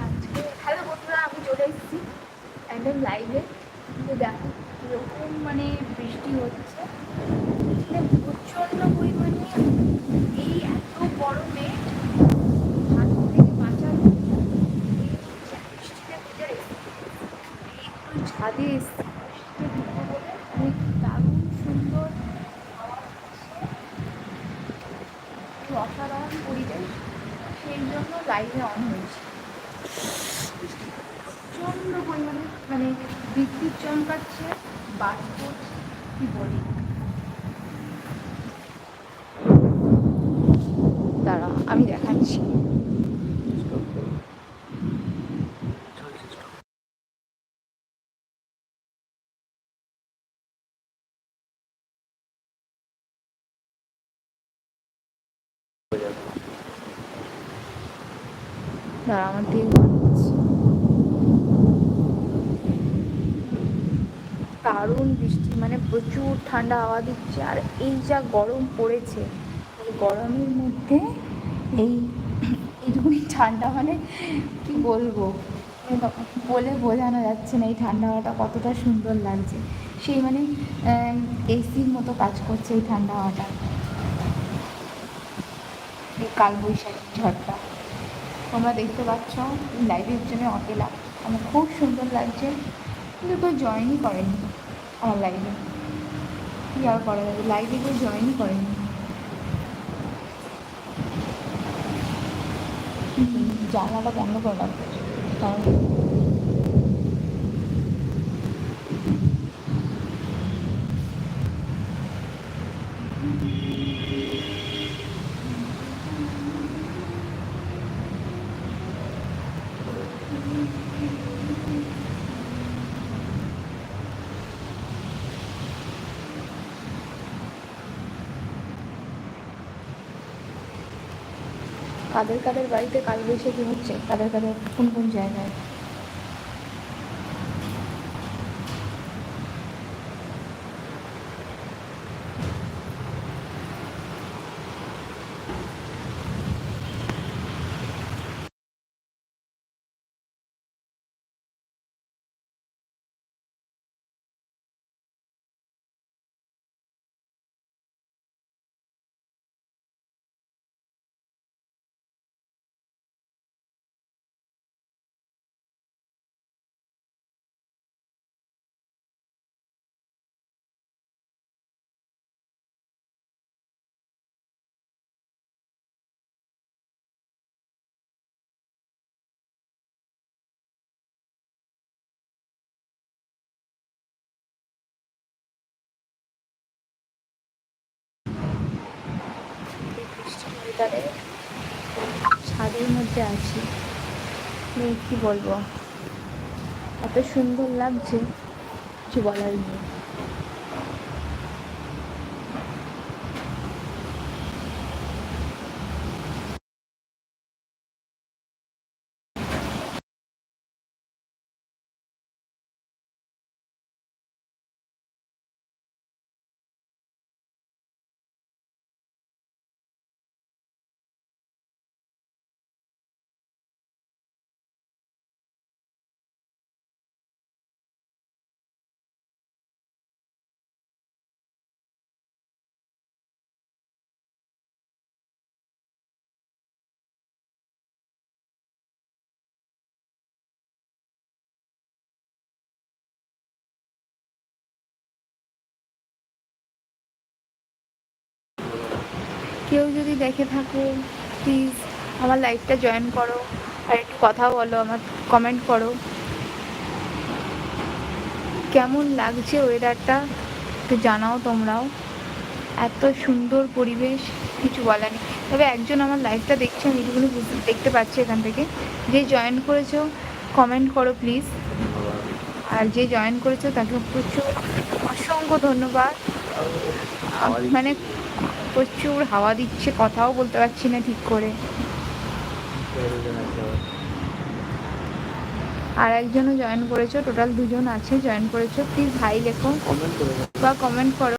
আজকে হ্যালো বন্ধুরা, আমি চলে এসেছি একদম লাইভে। কিন্তু দেখো কীরকম মানে বৃষ্টি হচ্ছে, মানে প্রচণ্ড পরিমাণে। এই এত গরমে হাত থেকে বাঁচার জন্য বৃষ্টিতে ভিজে এসেছি, একটু ছাদে এসেছি বৃষ্টিতে ভিজবো বলে। অনেক দারুণ সুন্দর হাওয়া দিচ্ছে, অসাধারণ পরিবেশ, সেই জন্য লাইভে অন হয়েছে। প্রচণ্ড পরিমাণে মানে বিদ্যুৎ চমকাচ্ছে, বাজ পড়ছে, কি বলি। দাঁড়া আমি দেখাচ্ছি। দাঁড়া আমার দিকে দেখাচ্ছি। দারুণ বৃষ্টি, মানে প্রচুর ঠান্ডা হাওয়া দিচ্ছে। আর এই যা গরম পড়েছে, এই গরমের মধ্যে এই এইটুকুনি ঠান্ডা, মানে কি বলবো, বলে বোঝানো যাচ্ছে না এই ঠান্ডা হাওয়াটা কতটা সুন্দর লাগছে। সেই মানে এসির মতো কাজ করছে এই ঠান্ডা হাওয়াটা, এই কালবৈশাখী ঝড়টা। তোমরা দেখতে পাচ্ছ লাইভের জন্য অকেলা, আমার খুব সুন্দর লাগছে। কিন্তু কেউ জয়েনই করেনি আমার লাইভে, কী আর করা যাবে, লাইভে কেউ জয়েনই করেনি। জানলাটা বন্ধ করে রাখবো কারণ কাদের কাদের বাড়িতে কালবৈশাখী হচ্ছে, কাদের কাদের কোন কোন জায়গায়। ওয়েদারে ছাদের মধ্যে আছি, কী বলবো, এত সুন্দর লাগছে কিছু বলার নেই। কেউ যদি দেখে থাকো প্লিজ আমার লাইভটা জয়েন করো, আর একটু কথা বলো, আমার কমেন্ট করো কেমন লাগছে ওয়েদারটা, একটু জানাও তোমরাও। এত সুন্দর পরিবেশ, কিছু বলার নেই। তবে একজন আমার লাইভটা দেখছে, আমি এইটুকুনি দেখতে পাচ্ছি এখান থেকে। যে জয়েন করেছো কমেন্ট করো প্লিজ, আর যে জয়েন করেছো তাকে প্রচুর অসংখ্য ধন্যবাদ। মানে প্রচুর হাওয়া দিচ্ছে, কথাও বলতে পারছি না ঠিক করে। আর একজনও জয়েন করেছো, টোটাল 2জন আছে জয়েন করেছো। প্লিজ হাই লেখো বা কমেন্ট করো।